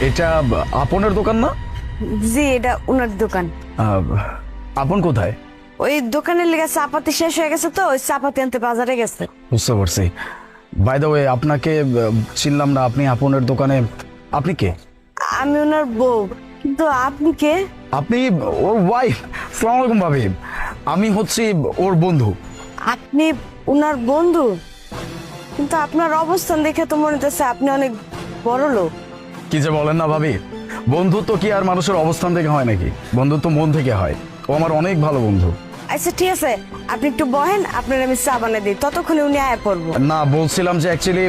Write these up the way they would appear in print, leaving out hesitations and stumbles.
এটা আপনের দোকান না? জি, এটা ওনার দোকান। আপন কোথায়? ওই দোকানের লেগে চাপাতি শেষ হয়ে গেছে তো ওই চাপাতি আনতে বাজারে গেছে। বুঝতে পারছি। বাই দ্য ওয়ে, আপনাকে চিনলাম না। আপনি আপনের দোকানে, আপনি কে? আমি ওনার বউ। কিন্তু আপনি কে? আপনি ওর ওয়াইফ। আসসালামু আলাইকুম ভাবি, আমি হচ্ছি ওর বন্ধু। আপনি ওনার বন্ধু? কিন্তু আপনার অবস্থান দেখে তো মনে হচ্ছে আপনি অনেক বড় লোক। কি যে বলেন না ভাবি, বন্ধুত্ব কি আর মানুষের অবস্থান থেকে হয় নাকি? বন্ধুত্ব মন থেকে হয়। ও আমার অনেক ভালো বন্ধু। আচ্ছা ঠিক আছে, আপনি একটু বহেন, আপনার আমি চা বানিয়ে দিই, ততক্ষণে উনি আয়া পড়বো। না, বলছিলাম যে অ্যাকচুয়ালি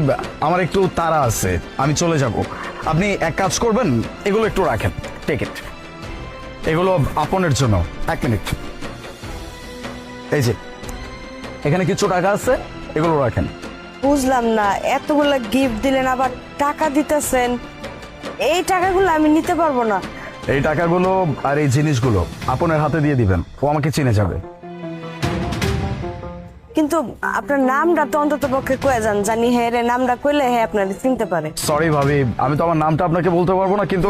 আমার একটু তাড়া আছে, আমি চলে যাব। আপনি এক কাজ করবেন, এগুলো একটু রাখেন। টেক ইট, এগুলো আপনের জন্য। এক মিনিট, এই যে এখানে কিছু টাকা আছে, এগুলো রাখেন। বুঝলাম না, এতগুলা গিফট দিলেন আবার টাকা দিতেছেন, এই টাকাগুলো আমি নিতে পারবো না। এই টাকাগুলো আর এই জিনিসগুলো আপনের হাতে দিয়ে দিবেন, ও আমাকে চিনে যাবে। কিন্তু আপনার নামটা তো অন্তত পক্ষে কয়ে যান, জানি হ্যাঁ রে নামটা কইলে হ্যাঁ আপনার চিনতে পারে। সরি ভাবি, আমি তো আমার নামটা আপনাকে বলতে পারবো না, কিন্তু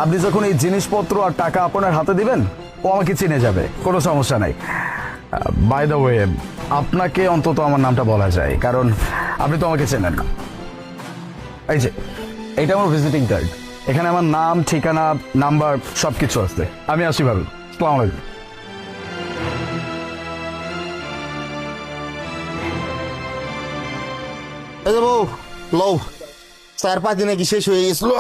আপনি যখন এই জিনিসপত্র আর টাকা আপনার হাতে দিবেন, ও আমাকে চিনে যাবে, কোনো সমস্যা নাই। বাই দ্য ওয়ে, আপনাকে অন্তত আমার নামটা বলা যায়, কারণ আপনি তো আমাকে চেনেন না। এই যে এইটা আমার ভিজিটিং কার্ড, এখানে আমার নাম, ঠিকানা, নাম্বার সব কিছু আছে। আমি আসি ভাবি, আসসালামু আলাইকুম। এই যে বউ, লও 4-5 দিনে কি শেষ হয়ে গেছিল?